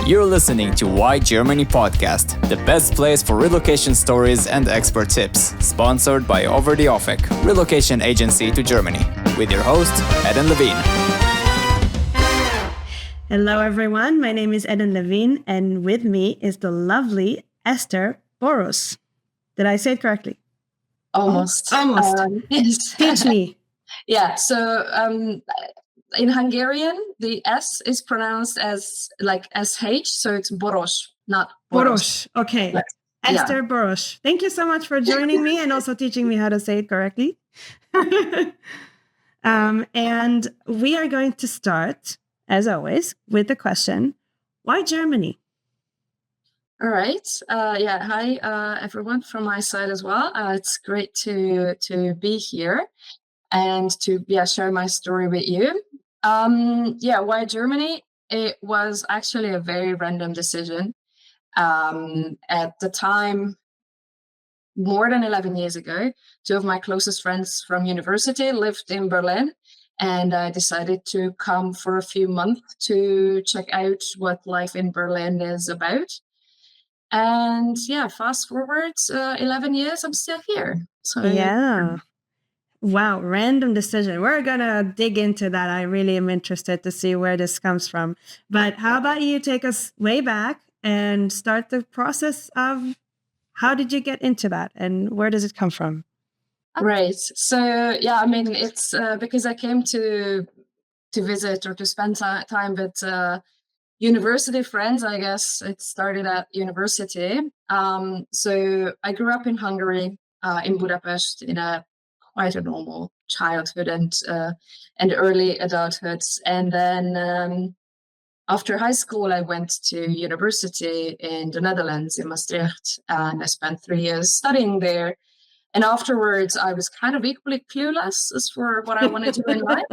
You're listening to Why Germany podcast, the best place for relocation stories and expert tips, sponsored by Over the Offek, relocation agency to Germany, with your host, Eden Levine. Hello, everyone. My name is Eden Levine, and with me is the lovely Eszter Boros. Did I say it correctly? Almost. Yes. Teach me. Yeah. So in Hungarian, the S is pronounced as like SH, so it's Boros, not Boros. Okay. Yes. Eszter Boros. Thank you so much for joining me and also teaching me how to say it correctly. And we are going to start, as always, with the question, why Germany? All right. Hi, everyone from my side as well. It's great to be here and to share my story with you. Why Germany? It was actually a very random decision. At the time, more than 11 years ago, two of my closest friends from university lived in Berlin, and I decided to come for a few months to check out what life in Berlin is about. And fast forward 11 years, I'm still here. So yeah. Wow, random decision. We're going to dig into that. I really am interested to see where this comes from. But how about you take us way back and start the process of how did you get into that and where does it come from? Right. So, it's because I came to visit or to spend time with university friends, I guess. It started at university. So I grew up in Hungary, in Budapest, in quite a normal childhood and early adulthood. And then after high school, I went to university in the Netherlands, in Maastricht, and I spent 3 years studying there. And afterwards, I was kind of equally clueless as for what I wanted to do in life.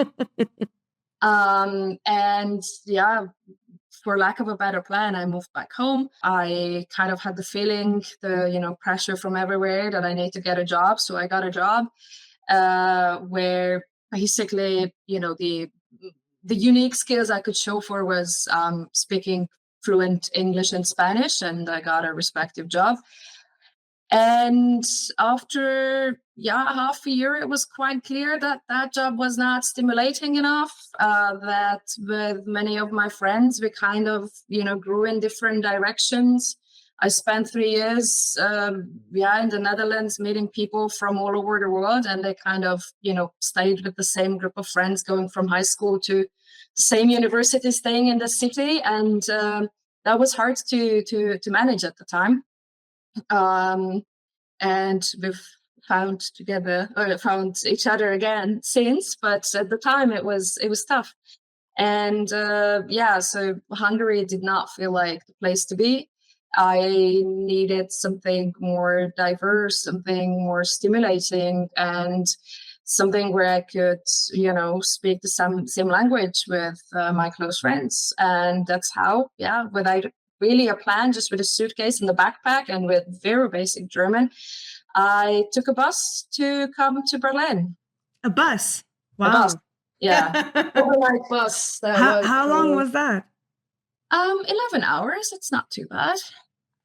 For lack of a better plan, I moved back home. I kind of had the feeling, the pressure from everywhere that I need to get a job. So I got a job where basically, the unique skills I could show for was speaking fluent English and Spanish, and I got a respective job. And after half a year, it was quite clear that that job was not stimulating enough, that with many of my friends, we kind of, grew in different directions. I spent 3 years, in the Netherlands, meeting people from all over the world, and they kind of, stayed with the same group of friends, going from high school to the same university, staying in the city. And that was hard to manage at the time. And we've found each other again since, but at the time it was tough. And so Hungary did not feel like the place to be. I needed something more diverse, something more stimulating, and something where I could, speak the same language with my close friends. And that's how, without really a plan, just with a suitcase and the backpack and with very basic German, I took a bus to come to Berlin. A bus? Wow. A bus. Yeah. Overnight bus. How long was that? 11 hours. It's not too bad.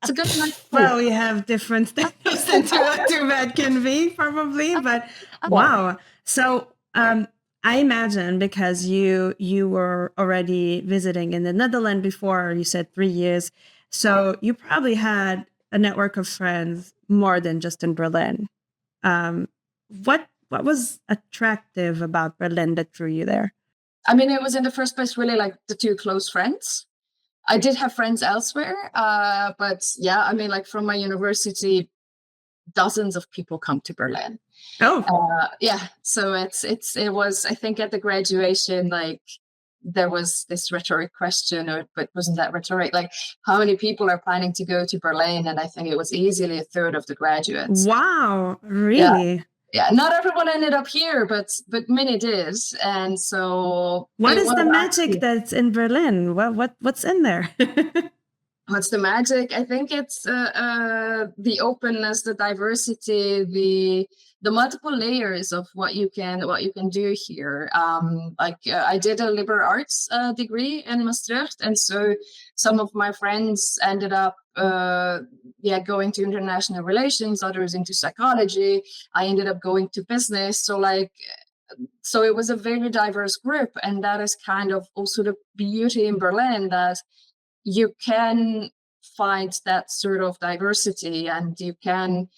It's a good night. Well, we have different standards than too bad can be, probably. But wow. So I imagine because you were already visiting in the Netherlands before, you said 3 years. So you probably had a network of friends more than just in Berlin. What was attractive about Berlin that drew you there? I mean, it was in the first place really like the two close friends. I did have friends elsewhere, but from my university, dozens of people come to Berlin. Oh, so it was, I think at the graduation, like there was this rhetoric question, but wasn't that rhetoric? Like, how many people are planning to go to Berlin? And I think it was easily a third of the graduates. Wow, really? Yeah, not everyone ended up here, but many did. And so what is the magic that's in Berlin? What's in there? What's the magic? I think it's the openness, the diversity, the the multiple layers of what you can do here. I did a liberal arts degree in Maastricht, and so some of my friends ended up going to international relations, others into psychology. I ended up going to business. So it was a very diverse group, and that is kind of also the beauty in Berlin, that you can find that sort of diversity, and you can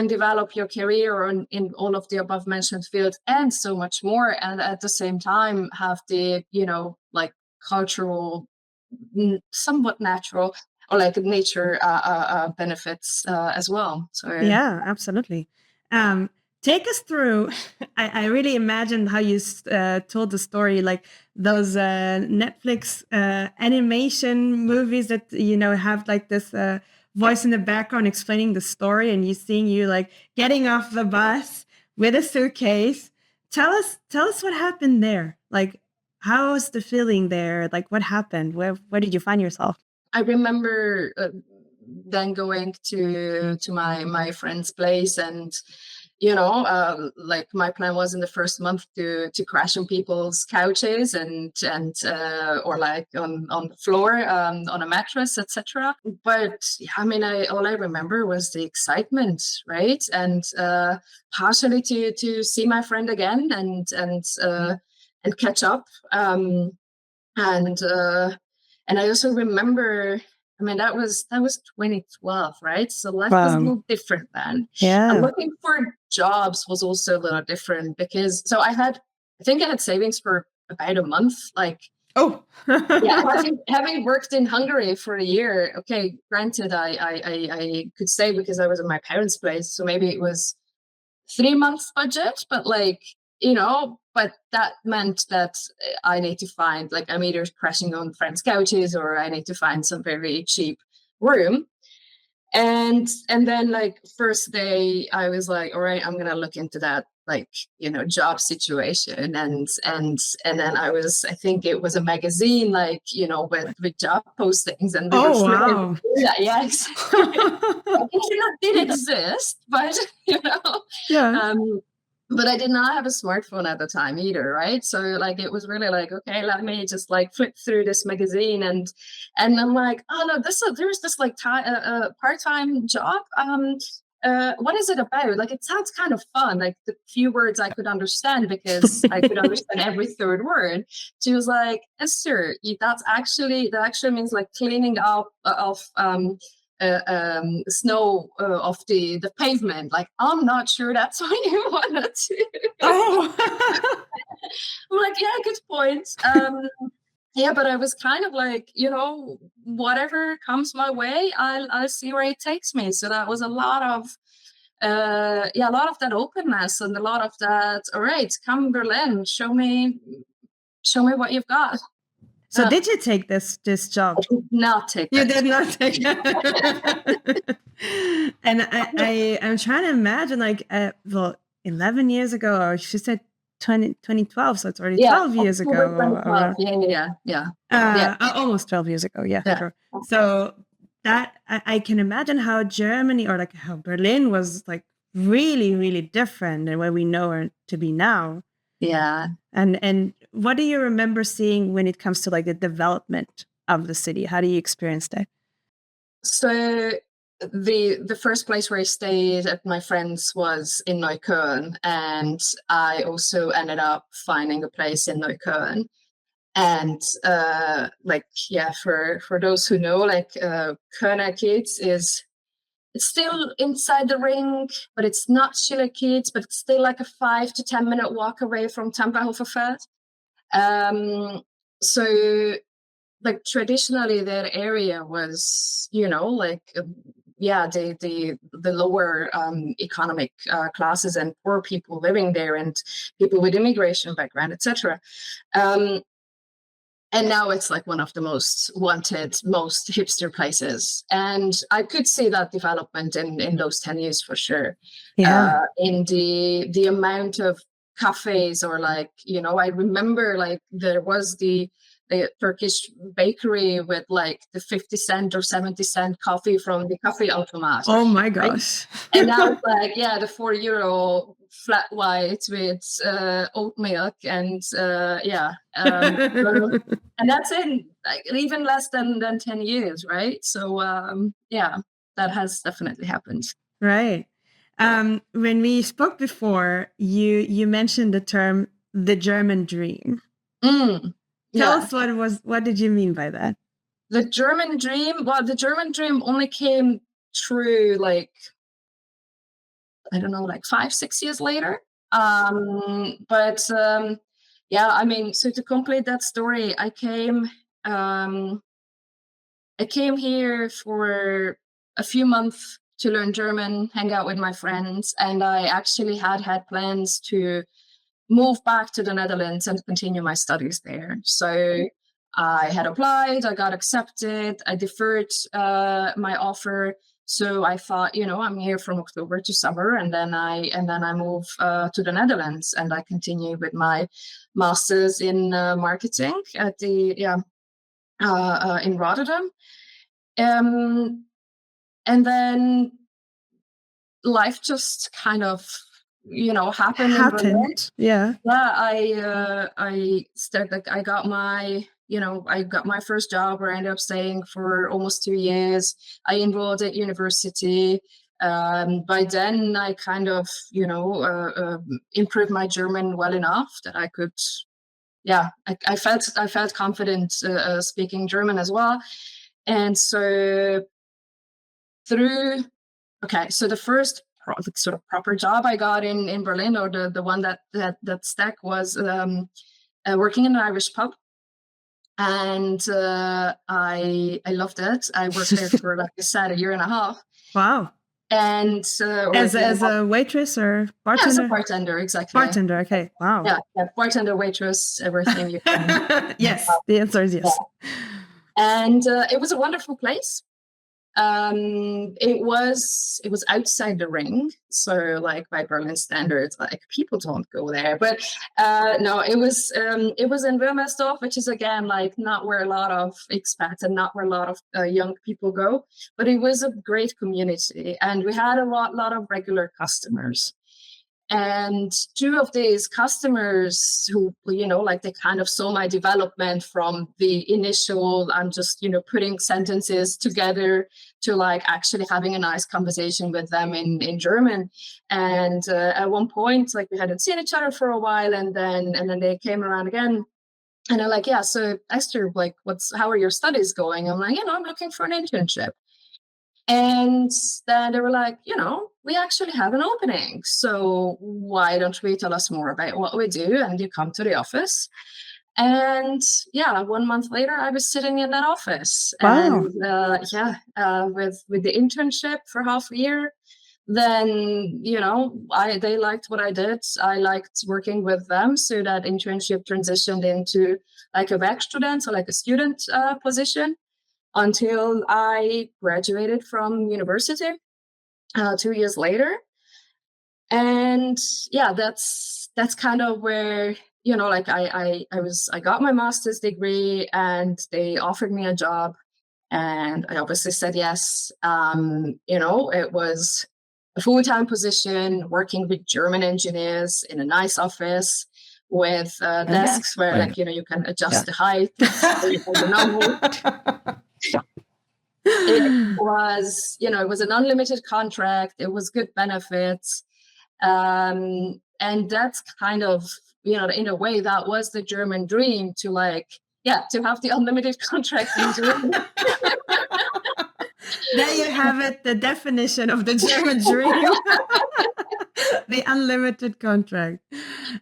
develop your career in all of the above mentioned fields and so much more, and at the same time have the cultural, somewhat natural, or like nature benefits as well. So yeah, absolutely. Take us through. I really imagined how you told the story, like those Netflix animation movies that have like this voice in the background explaining the story, and seeing you like getting off the bus with a suitcase. Tell us what happened there. Like, how was the feeling there? Like, what happened? Where did you find yourself? I remember then going to my friend's place, and my plan was in the first month to crash on people's couches and or like on the floor, on a mattress, etc. But I mean, all I remember was the excitement, right? And partially to see my friend again and catch up. And I also remember, I mean, that was 2012, right? So life was a little different then. Yeah. And looking for jobs was also a little different, because I think I had savings for about a month. Like, having worked in Hungary for a year. Okay, granted, I could save because I was in my parents' place, so maybe it was 3 months budget, but but that meant that I need to find, like, I'm either crashing on friends' couches or I need to find some very cheap room. And then like first day I was like, all right, I'm gonna look into that, like, job situation. And then I think it was a magazine, like, with job postings, and they were wow. Yes. It did exist, but yeah. But I did not have a smartphone at the time either, right? So like it was really like, okay, let me just like flip through this magazine, and I'm like, oh no, there's this like part-time job. What is it about? Like, it sounds kind of fun. Like, the few words I could understand, because I could understand every third word. She was like, Eszter, that actually means like cleaning up of snow off the pavement. Like, I'm not sure that's what you wanted to. Oh. I'm like, yeah, good point. Yeah, but I was kind of like, whatever comes my way, I'll see where it takes me. So that was a lot of that openness, and a lot of that, all right, come Berlin, show me what you've got. So did you take this job? I did not take it. You did not take it. And I'm trying to imagine, like, 11 years ago, or she said 2012, so it's already 12 years ago. Yeah. Almost 12 years ago, yeah. Sure. So that, I can imagine how Germany, or like how Berlin was like really, really different than where we know her to be now. Yeah. And what do you remember seeing when it comes to like the development of the city? How do you experience that? So the first place where I stayed at my friend's was in Neukölln, and I also ended up finding a place in Neukölln. And for those who know, like, Kiez it's still inside the ring, but it's not Schillerkiez, but it's still like a 5 to 10 minute walk away from Tempelhoferfeld. So like traditionally that area was, the lower economic classes and poor people living there, and people with immigration background, etc. And now it's like one of the most wanted, most hipster places. And I could see that development in those 10 years for sure. Yeah. In the amount of cafes, or like, I remember like there was the the Turkish bakery with like the 50 cent or 70 cent coffee from the coffee automat. Oh my right? gosh. And now it's like, the €4 flat white with oat milk and and that's in like even less than 10 years, right? So that has definitely happened. Right. When we spoke before, you mentioned the term the German dream. Tell us what did you mean by that? The German dream? Well, the German dream only came true like, I don't know, like 5-6 years later. I mean, so to complete that story, I came here for a few months to learn German, hang out with my friends, and I actually had plans to move back to the Netherlands and continue my studies there. So I had applied, I got accepted, I deferred my offer. So I thought, I'm here from October to summer, and then I move to the Netherlands, and I continue with my master's in marketing at the in Rotterdam. And then life just kind of happened. Yeah. I started. I got my first job where I ended up staying for almost 2 years. I enrolled at university. By then, I kind of improved my German well enough that I could. I felt confident speaking German as well, and so so the first sort of proper job I got in Berlin, or the one that stuck, was working in an Irish pub, and I loved it. I worked there for, like I said, 1.5 years. Wow. And as a waitress or bartender? As a bartender, exactly. Bartender, okay. Wow. Yeah, bartender, waitress, everything you can. Yes, the answer is yes. Yeah. And it was a wonderful place. It was outside the ring, so like by Berlin standards, like people don't go there. But no, it was in Wilmersdorf, which is again like not where a lot of expats and not where a lot of young people go. But it was a great community, and we had a lot of regular customers. And 2 of these customers who, like they kind of saw my development from the initial, I'm just, putting sentences together to like actually having a nice conversation with them in German. And at one point, like we hadn't seen each other for a while, and then they came around again. And they're like, yeah, so Eszter, like, how are your studies going? I'm like, I'm looking for an internship. And then they were like, we actually have an opening. So why don't we tell us more about what we do? And you come to the office. And 1 month later, I was sitting in that office. Wow. And with the internship for half a year. Then, they liked what I did. I liked working with them. So that internship transitioned into like a werkstudent, so like a student position, until I graduated from university 2 years later. And that's kind of where, like I got my master's degree, and they offered me a job, and I obviously said yes. It was a full-time position, working with German engineers in a nice office with desks where you can adjust the height, the number. It was an unlimited contract. It was good benefits. And that's kind of, in a way, that was the German dream, to have the unlimited contract in Germany. There you have it, the definition of the German dream. The unlimited contract.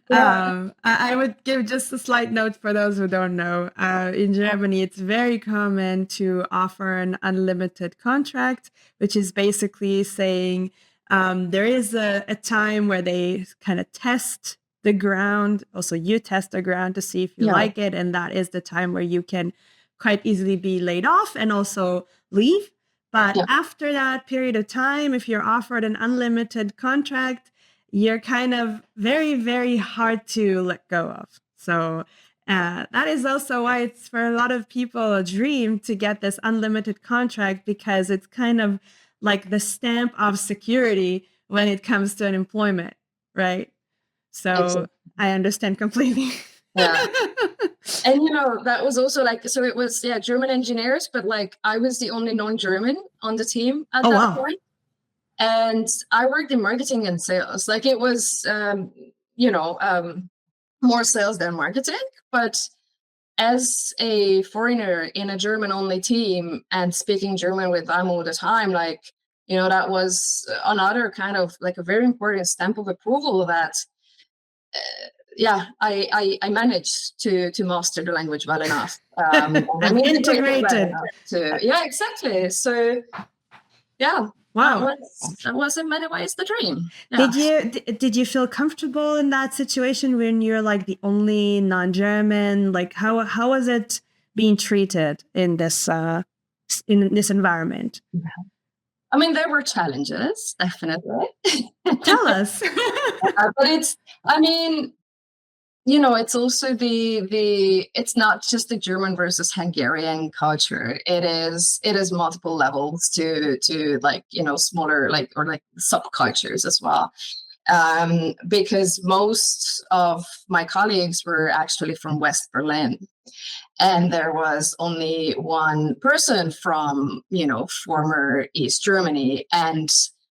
Yeah. I would give just a slight note for those who don't know. In Germany, it's very common to offer an unlimited contract, which is basically saying there is a time where they kind of test the ground. Also, you test the ground to see if you like it. And that is the time where you can quite easily be laid off and also leave. But after that period of time, if you're offered an unlimited contract, you're kind of very, very hard to let go of. So That is also why it's for a lot of people a dream to get this unlimited contract, because it's kind of like the stamp of security when it comes to an employment, right? So Exactly. I understand completely. Yeah. And that was also like, so it was German engineers, but like I was the only non-German on the team at that point. And I worked in marketing and sales. Like it was more sales than marketing. But as a foreigner in a German only team and speaking German with them all the time, like, that was another kind of like a very important stamp of approval that I managed to master the language well enough. And integrated. Well enough exactly. So wow, that was in many ways the dream. Did you feel comfortable in that situation when you're like the only non-German? Like how was it being treated in this environment? I mean, there were challenges, definitely. Tell us. But it's also it's not just the German versus Hungarian culture. It is multiple levels to like, smaller, like, or like subcultures as well. Because most of my colleagues were actually from West Berlin. And there was only one person from, former East Germany. And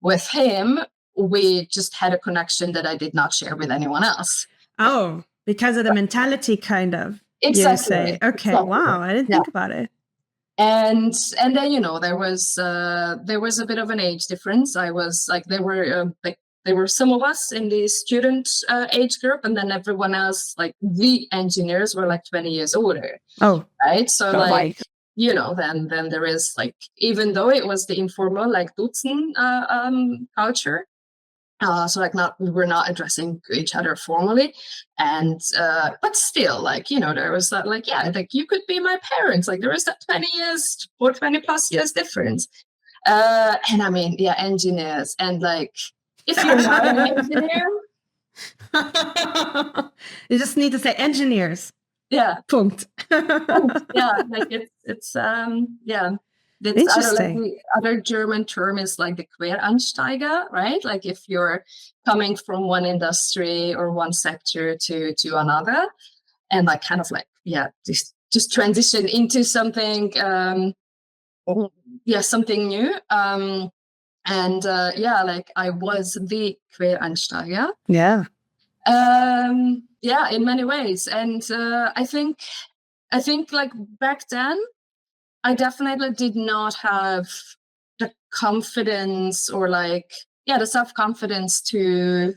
with him, we just had a connection that I did not share with anyone else. Oh, because of the mentality, kind of. Exactly. You say, okay, exactly. Wow, I didn't think about it. And then, there was a bit of an age difference. I was like, there were some of us in the student age group, and then everyone else, like the engineers, were like 20 years older. Oh, right. So then there is like, even though it was the informal like Duzen culture, so like we were not addressing each other formally, and but still, like, there was that, like, like you could be my parents, like there was that 20 years or 20 plus years difference. And I mean, engineers, and like, if you're not an engineer, you just need to say engineers. Punkt. Like it's interesting. The other German term is like the Quereinsteiger, right? Like if you're coming from one industry or one sector to another, and like kind of like just transition into something something new. Like I was the Quereinsteiger. In many ways. And I think like back then, I definitely did not have the confidence or like, the self-confidence to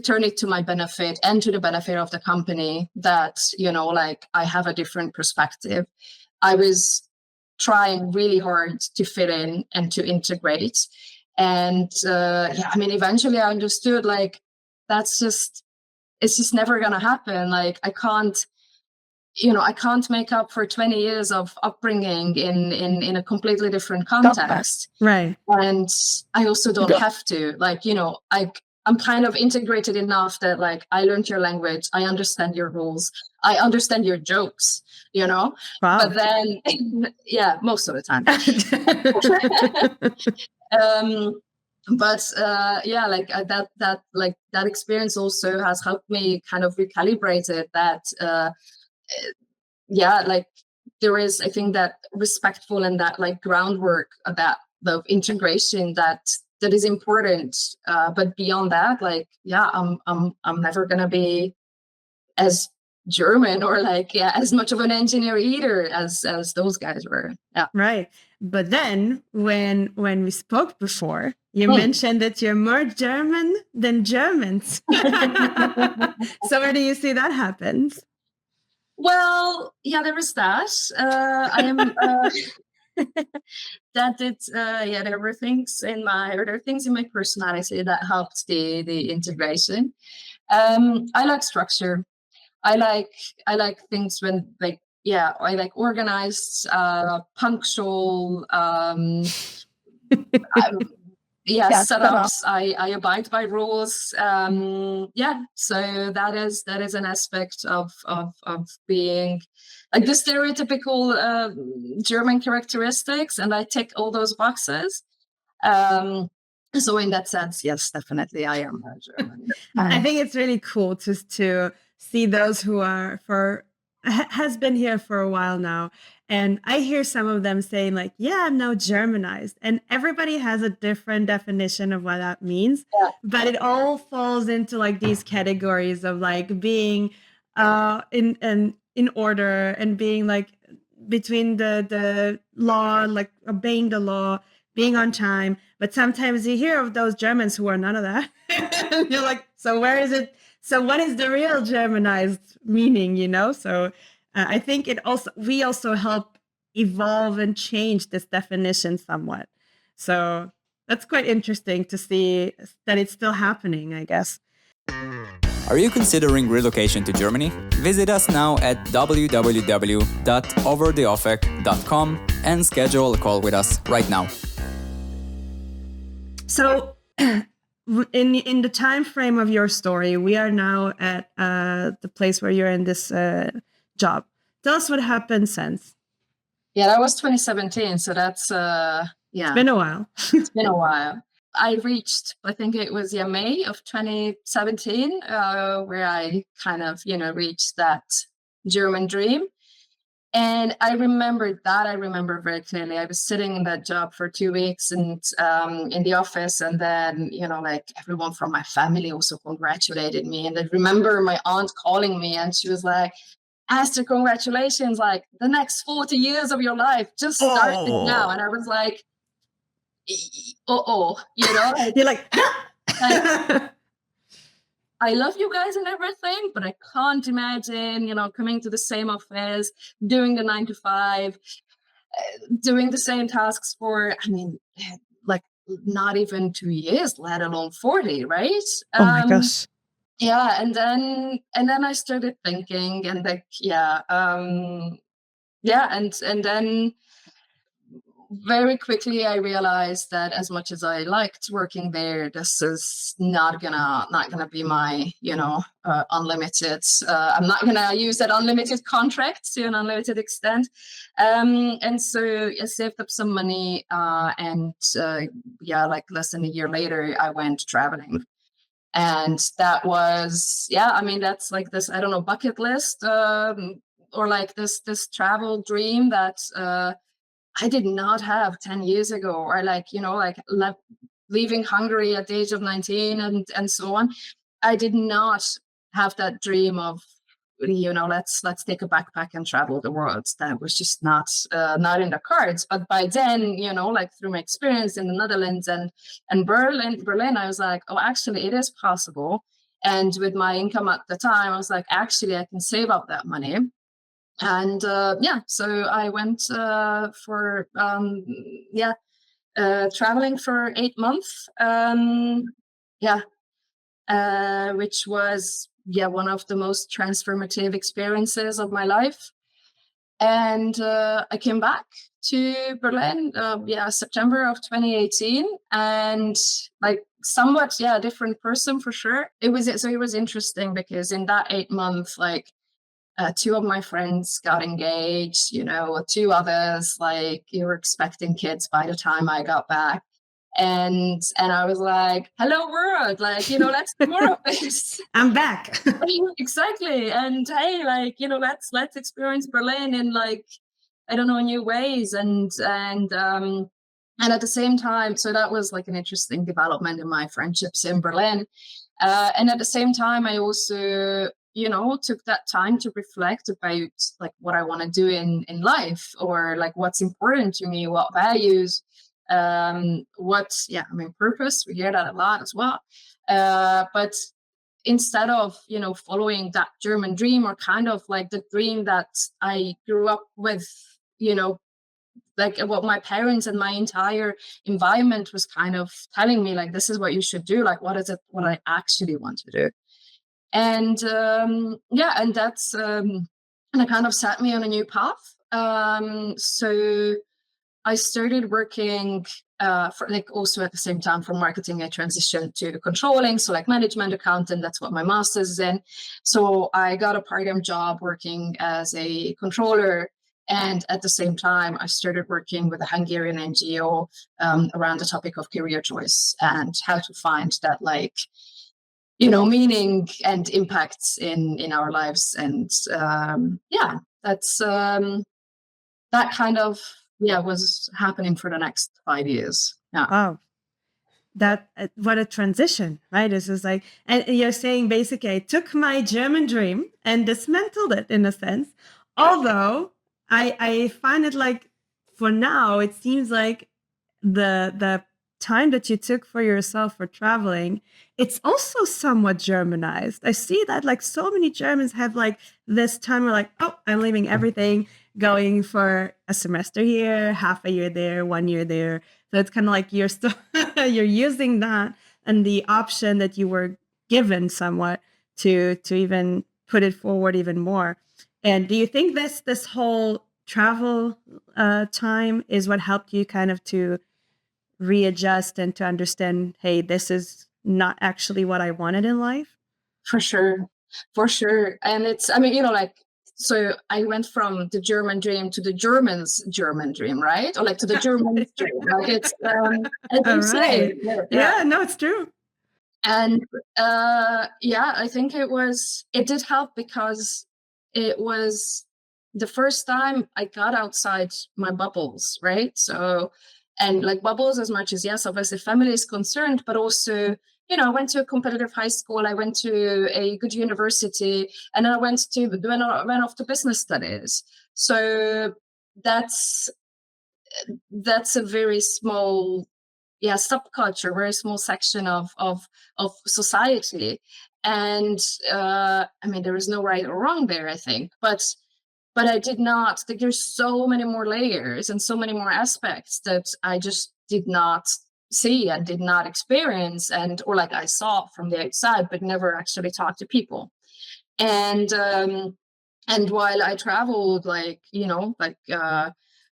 turn it to my benefit and to the benefit of the company, that, like I have a different perspective. I was trying really hard to fit in and to integrate. And eventually I understood, like, it's just never going to happen. Like I can't make up for 20 years of upbringing in a completely different context. Right. And I also don't have to, like, I'm kind of integrated enough that, like, I learned your language, I understand your rules, I understand your jokes, Wow. But then, most of the time. That experience also has helped me kind of recalibrate it, that like there is, I think, that respectful and that like groundwork of that the integration that is important. But beyond that, like, I'm never gonna be as German or like as much of an engineer either as those guys were. Yeah. Right. But then when we spoke before, you mentioned that you're more German than Germans. So where do you see that happens? Well, there is that. I am there were things in my personality that helped the integration. I like structure. I like things when, like, I like organized, punctual, setups. I abide by rules. So that is an aspect of being like the stereotypical German characteristics, and I tick all those boxes. So in that sense, yes, definitely, I am German. I think it's really cool to see those who has been here for a while now. And I hear some of them saying like, yeah, I'm now Germanized. And everybody has a different definition of what that means. Yeah. But it all falls into like these categories of like being in order and being like between the law, like obeying the law, being on time. But sometimes you hear of those Germans who are none of that. And you're like, so where is it? So what is the real Germanized meaning, So I think we also help evolve and change this definition somewhat. So that's quite interesting to see that it's still happening, I guess. Are you considering relocation to Germany? Visit us now at www.overtheoffic.com and schedule a call with us right now. So in the time frame of your story, we are now at the place where you're in this job. Tell us what happened since. Yeah, that was 2017. So that's It's been a while. It's been a while. I reached, I think it was May of 2017, where I kind of, reached that German dream. And I remember very clearly. I was sitting in that job for 2 weeks and in the office, and then, like everyone from my family also congratulated me. And I remember my aunt calling me and she was like, Eszter, congratulations, like the next 40 years of your life just started now. And I was like, You're like I love you guys and everything, but I can't imagine, coming to the same office, doing the 9 to 5, doing the same tasks for, like not even 2 years, let alone 40, right? Oh my gosh. Yeah, and then I started thinking, and like, and then very quickly I realized that as much as I liked working there, this is not gonna be my unlimited. I'm not gonna use that unlimited contract to an unlimited extent, and so I saved up some money, and like less than a year later, I went traveling. And that was, that's like this, I don't know, bucket list, or like this travel dream that I did not have 10 years ago, or leaving Hungary at the age of 19 and so on. I did not have that dream of, let's take a backpack and travel the world. That was just not in the cards. But by then, through my experience in the Netherlands and Berlin, I was like, oh, actually, it is possible. And with my income at the time, I was like, actually, I can save up that money. And so I went for traveling for 8 months. Which was one of the most transformative experiences of my life. And I came back to Berlin, September of 2018, and like somewhat a different person for sure. It was interesting because in that 8 months, like. 2 of my friends got engaged, 2 others, like, you were expecting kids by the time I got back. And I was like, hello world, like, let's do more of this. I'm back. Exactly. And hey, like, let's experience Berlin in like, I don't know, new ways. And at the same time, so that was like an interesting development in my friendships in Berlin. And at the same time, I also took that time to reflect about like what I want to do in life, or like what's important to me, what values, purpose. We hear that a lot as well. But instead of, following that German dream, or kind of like the dream that I grew up with, like what my parents and my entire environment was kind of telling me, like, this is what you should do. Like, what is it, what I actually want to do? And and that's and it kind of set me on a new path. So I started working for like also at the same time from marketing. I transitioned to controlling, so like management accountant. That's what my master's is in. So I got a part-time job working as a controller, and at the same time, I started working with a Hungarian NGO around the topic of career choice and how to find that like meaning and impacts in our lives. And that's that kind of was happening for the next 5 years. Wow. That what a transition, right? This is like, and you're saying basically I took my German dream and dismantled it in a sense. Although I find it like, for now, it seems like the time that you took for yourself for traveling, it's also somewhat Germanized. I see that like so many Germans have like this time where like, oh, I'm leaving everything, going for a semester here, half a year there, 1 year there. So it's kind of like you're still you're using that and the option that you were given somewhat to even put it forward even more. And do you think this whole travel time is what helped you kind of to readjust and to understand, hey, this is not actually what I wanted in life? For sure. And it's, I mean, like, so I went from the German dream to the Germans' German dream, right? Or like to the Germans' dream. Like it's, right. Yeah, no, it's true. And I think it did help because it was the first time I got outside my bubbles, right? So, and like bubbles as much as, yes, obviously family is concerned, but also, I went to a competitive high school, I went to a good university, and then I went off to business studies. So that's a very small subculture, very small section of society. And I mean, there is no right or wrong there, I think, but I did not think there's so many more layers and so many more aspects that I just did not see and did not experience, or like I saw from the outside but never actually talked to people. And while I traveled,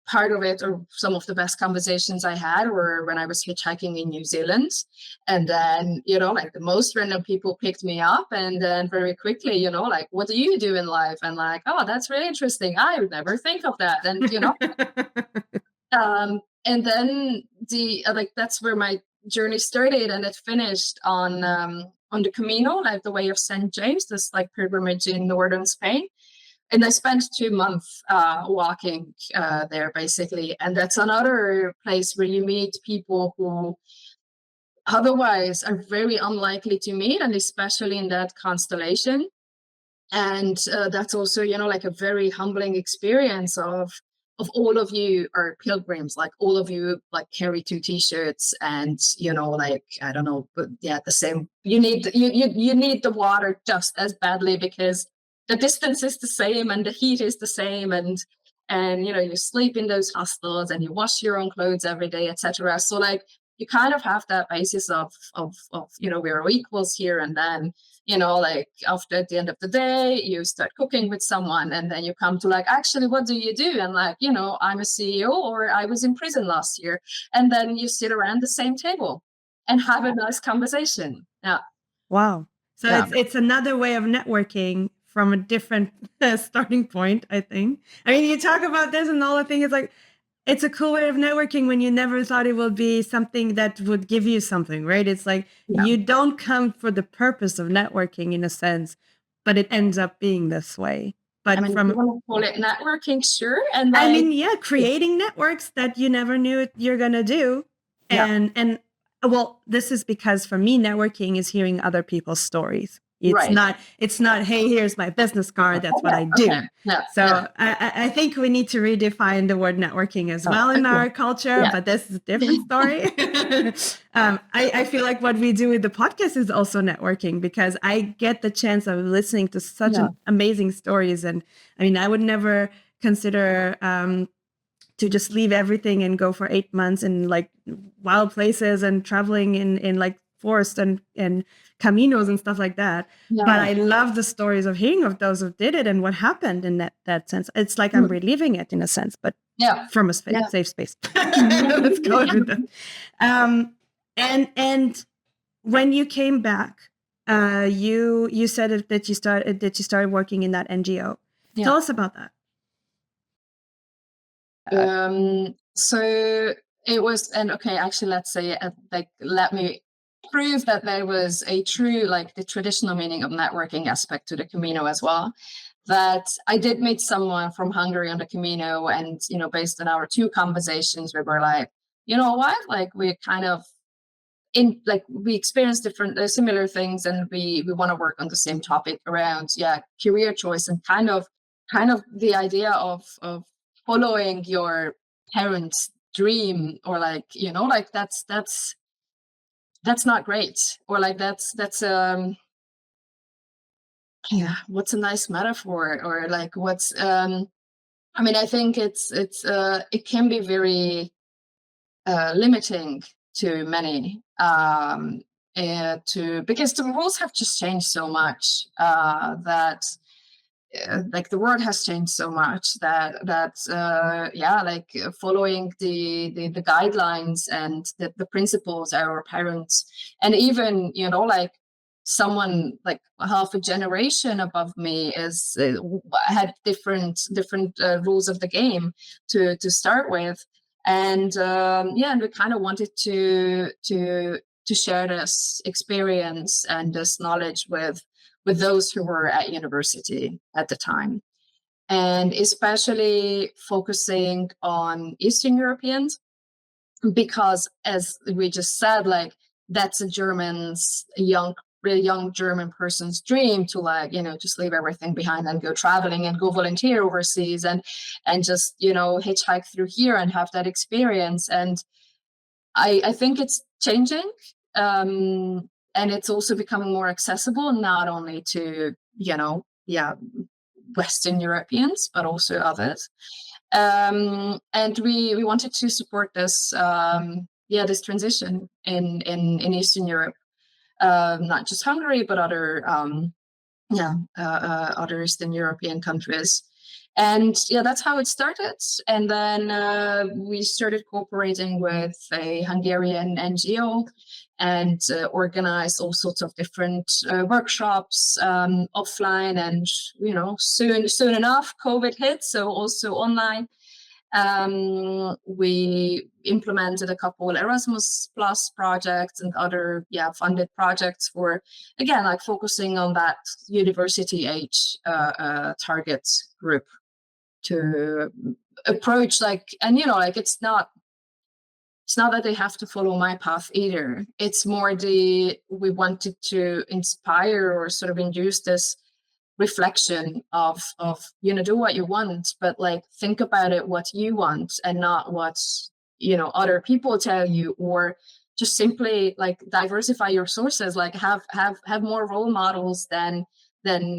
part of it, or some of the best conversations I had, were when I was hitchhiking in New Zealand. And then, like the most random people picked me up, and then very quickly, like, what do you do in life? And like, oh, that's really interesting. I would never think of that. And, and then that's where my journey started, and it finished on the Camino, like the Way of St. James, this like pilgrimage in northern Spain. And I spent 2 months walking there, basically. And that's another place where you meet people who otherwise are very unlikely to meet, and especially in that constellation. And that's also, like a very humbling experience of all of you are pilgrims, like all of you like carry 2 t-shirts, and like, I don't know, but yeah, the same, you need the water just as badly, because the distance is the same and the heat is the same, and you sleep in those hostels and you wash your own clothes every day, etc. So like you kind of have that basis of we're equals here. And then like after, at the end of the day, you start cooking with someone, and then you come to like, actually, what do you do? And like, I'm a CEO, or I was in prison last year. And then you sit around the same table and have a nice conversation. Yeah. Wow. So it's another way of networking from a different starting point, I think. I mean, you talk about this and all the thing is like, it's a cool way of networking when you never thought it would be something that would give you something, right? It's like you don't come for the purpose of networking in a sense, but it ends up being this way. But I mean, you want to call it networking, sure. And like, I mean, creating networks that you never knew you're gonna do. And well, this is because for me, networking is hearing other people's stories. It's not, hey, here's my business card. That's what I do. Okay. So I think we need to redefine the word networking as well in our culture, but this is a different story. I feel like what we do with the podcast is also networking, because I get the chance of listening to such amazing stories. And I mean, I would never consider to just leave everything and go for 8 months in like wild places and traveling in like forest and caminos and stuff like that. Yeah. But I love the stories of hearing of those who did it and what happened in that sense. It's like I'm reliving it in a sense, but from a safe space. Let's go with that. And when you came back, you said that you started working in that NGO. Tell us about that. So it was, and okay, actually, let's say, let me prove that there was a true, like the traditional meaning of networking aspect to the Camino as well. That I did meet someone from Hungary on the Camino, and based on our 2 conversations, we were like, you know what, like we kind of we experience different similar things, and we want to work on the same topic around career choice, and kind of the idea of following your parents' dream, or like that's not great, or like that's what's a nice metaphor, or like what's I mean, I think it can be very limiting to many, because the rules have just changed so much, that like the world has changed so much that following the guidelines and the principles our parents, and even like someone like half a generation above me had different rules of the game to start with. And and we kind of wanted to share this experience and this knowledge with those who were at university at the time, and especially focusing on Eastern Europeans, because as we just said, like that's a really young German person's dream to just leave everything behind and go traveling and go volunteer overseas and just hitchhike through here and have that experience. And I think it's changing, and it's also becoming more accessible, not only to Western Europeans but also others. And we wanted to support this this transition in Eastern Europe. Not just Hungary, but other other Eastern European countries. And that's how it started. And then we started cooperating with a Hungarian NGO and organized all sorts of different workshops offline. And soon enough, COVID hit, so also online. We implemented a couple Erasmus Plus projects and other funded projects for, again, like focusing on that university age target group to approach, it's not that they have to follow my path either. It's more we wanted to inspire or sort of induce this reflection of do what you want, but like think about it what you want, and not what other people tell you, or just simply like diversify your sources, like have more role models than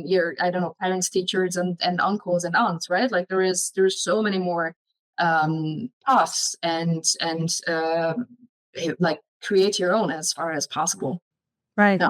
your parents, teachers, and uncles and aunts, right? Like there's so many more paths, and like create your own as far as possible, right?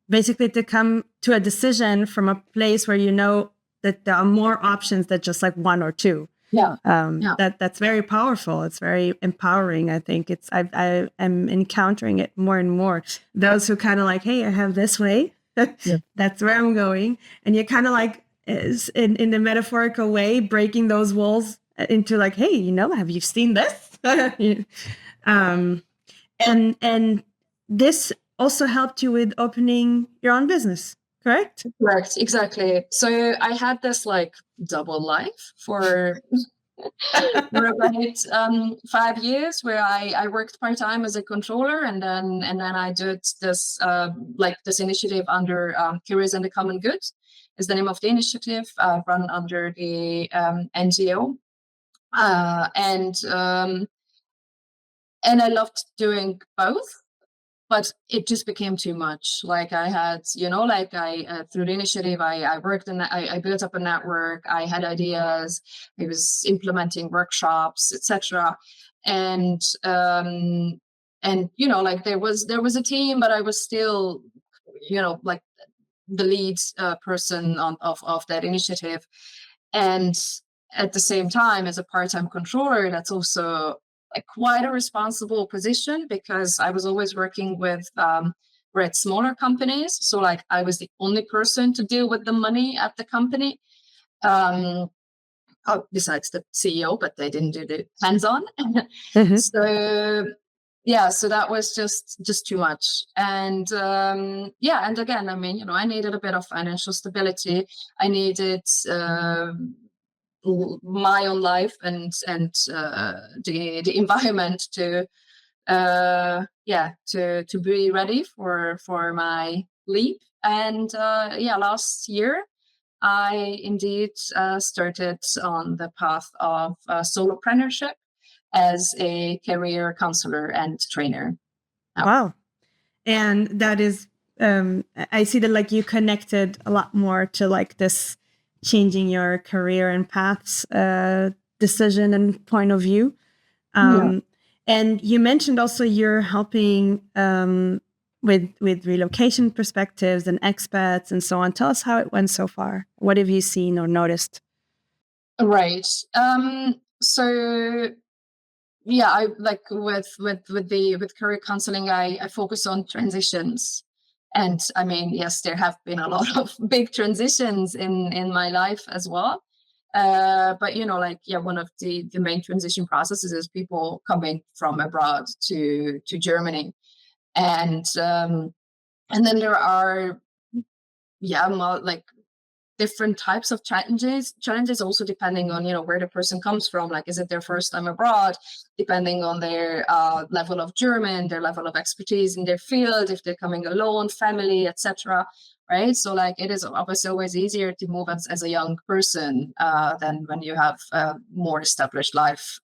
Basically to come to a decision from a place where that there are more options than just like one or two. That's very powerful. It's very empowering. I think I am encountering it more and more. Those who kind of like, hey, I have this way. That's where I'm going. And you're kind of like, is in the metaphorical way, breaking those walls into like, hey, have you seen this? And this also helped you with opening your own business, correct? Correct, exactly. So I had this like double life for about 5 years, where I worked part-time as a controller, and then I did this this initiative under Careers in the Common Good is the name of the initiative, run under the NGO, and I loved doing both. But it just became too much. Like I had, through the initiative, I worked in that, I built up a network, I had ideas, I was implementing workshops, etc. And there was a team, but I was still like the lead person of that initiative. And at the same time, as a part-time controller, that's also quite a responsible position, because I was always working with smaller companies. So like I was the only person to deal with the money at the company. Besides the CEO, but they didn't do the hands-on. So so that was just too much. And and again, I mean, I needed a bit of financial stability. I needed my own life and the environment to be ready for my leap. And last year I indeed started on the path of solopreneurship as a career counselor and trainer. Wow. And that is, I see that like you connected a lot more to like this changing your career and paths decision and point of view. And you mentioned also you're helping with relocation perspectives and expats and so on. Tell us how it went so far. What have you seen or noticed? Right. So yeah, I like with career counseling, I focus on transitions. And I mean, yes, there have been a lot of big transitions in my life as well. But one of the main transition processes is people coming from abroad to Germany. And then there are different types of challenges also depending on where the person comes from. Like, is it their first time abroad? Depending on their level of German, their level of expertise in their field, if they're coming alone, family, etc. Right? So like, it is obviously always easier to move as a young person than when you have a more established life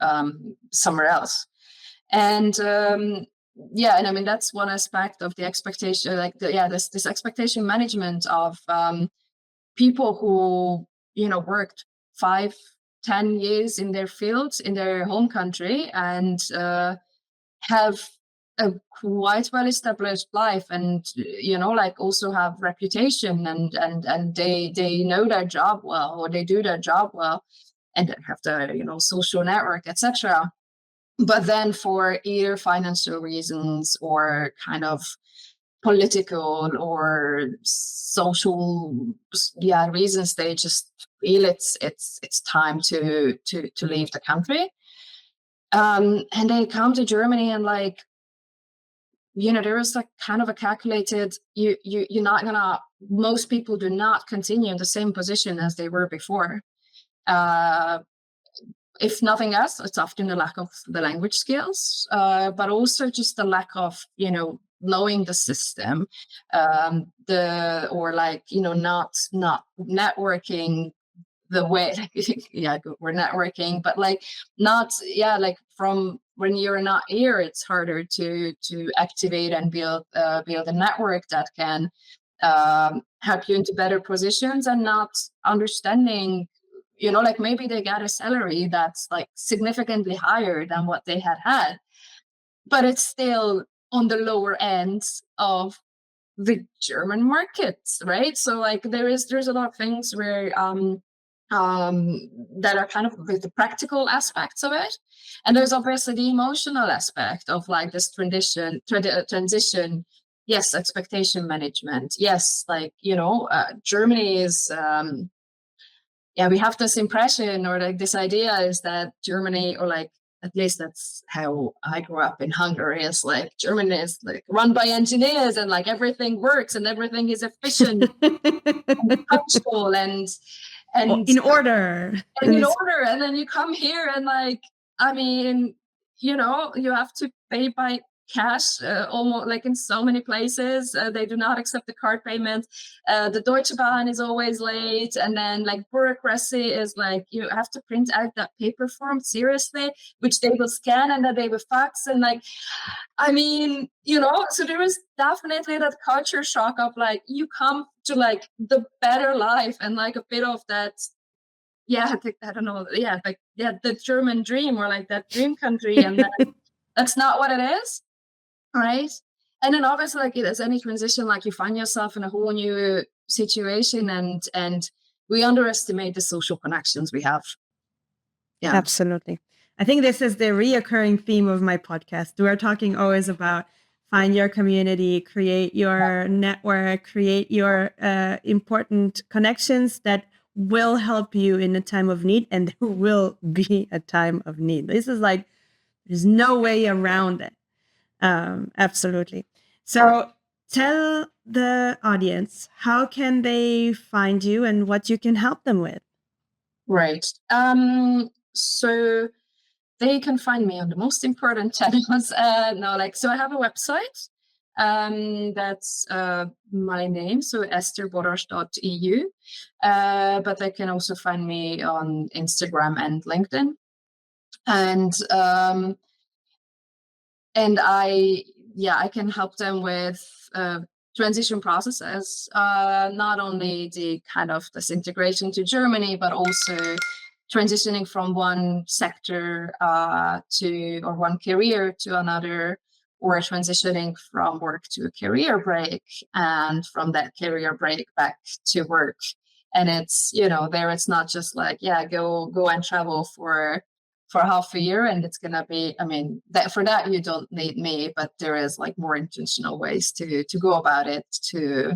somewhere else. And and I mean, that's one aspect of the expectation, this expectation management of people who worked 5-10 years in their fields in their home country and have a quite well established life, and also have reputation, and they know their job well, or they do their job well, and they have the social network, etc. But then for either financial reasons or kind of political or social reasons, they just feel it's time to leave the country, and they come to Germany, and there is kind of a calculated, you're not gonna, most people do not continue in the same position as they were before. If nothing else, it's often the lack of the language skills, but also just the lack of knowing the system, not networking the way. We're networking, but from when you're not here, it's harder to activate and build a network that can help you into better positions, and not understanding, maybe they got a salary that's significantly higher than what they had, but it's still on the lower end of the German markets, right? So there's a lot of things where that are kind of with the practical aspects of it, and there's obviously the emotional aspect of this transition. Yes, expectation management. Yes, Germany is. We have this impression, or this idea is that Germany, or at least that's how I grew up in Hungary, is Germany is run by engineers, and everything works and everything is efficient and punctual and in order. And in order. And then you come here and I mean, you have to pay by cash, almost in so many places. They do not accept the card payment. The Deutsche Bahn is always late, and then bureaucracy is you have to print out that paper form, seriously, which they will scan and then they will fax, and I mean, so there is definitely that culture shock of you come to the better life, and a bit of that, I don't know, the German dream, or that dream country, and that's not what it is. Right. And then obviously, like as any transition, like you find yourself in a whole new situation, and we underestimate the social connections we have. Yeah, absolutely. I think this is the reoccurring theme of my podcast. We're talking always about find your community, create your network, create your important connections that will help you in a time of need, and there will be a time of need. This is like, there's no way around it. Absolutely. So tell the audience, how can they find you and what you can help them with? Right. So they can find me on the most important channels. So I have a website. That's my name, so eszterboros.eu. But they can also find me on Instagram and LinkedIn. And I can help them with transition processes, not only the kind of this integration to Germany, but also transitioning from one sector or one career to another, or transitioning from work to a career break, and from that career break back to work. And it's, there it's not just like, go and travel for half a year and it's gonna be, for that you don't need me, but there is like more intentional ways to go about it, to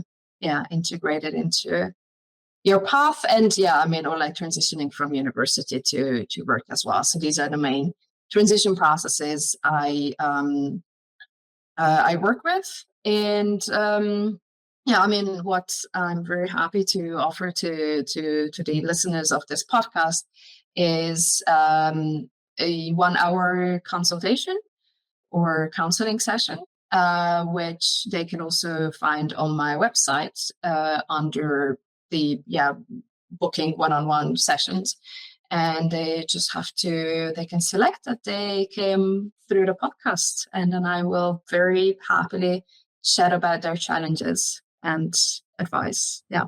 integrate it into your path. And or like transitioning from university to work as well. So these are the main transition processes I work with. And what I'm very happy to offer to the listeners of this podcast is a 1 hour consultation or counseling session, which they can also find on my website under the booking one-on-one sessions. And they just they can select that they came through the podcast, and then I will very happily chat about their challenges and advice. Yeah.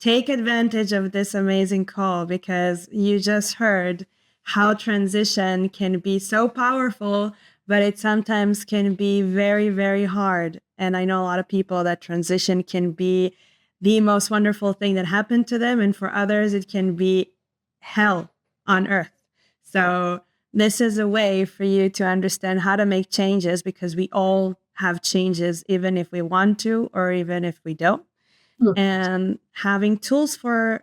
Take advantage of this amazing call, because you just heard how transition can be so powerful, but it sometimes can be very, very hard. And I know a lot of people that transition can be the most wonderful thing that happened to them. And for others, it can be hell on earth. So this is a way for you to understand how to make changes, because we all have changes, even if we want to, or even if we don't. And having tools for,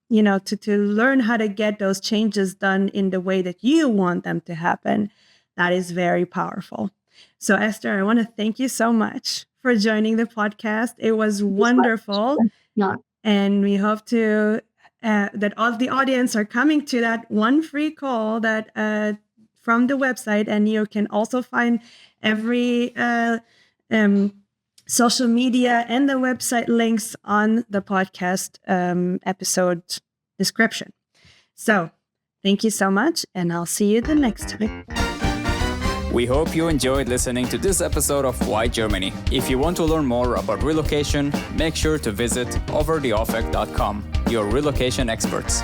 to learn how to get those changes done in the way that you want them to happen, that is very powerful. So Eszter, I want to thank you so much for joining the podcast. It was wonderful. Yeah. And we hope that all the audience are coming to that one free call that from the website. And you can also find every social media and the website links on the podcast episode description. So thank you so much, and I'll see you the next time. We hope you enjoyed listening to this episode of Why Germany. If you want to learn more about relocation, make sure to visit overtheoffic.com, your relocation experts.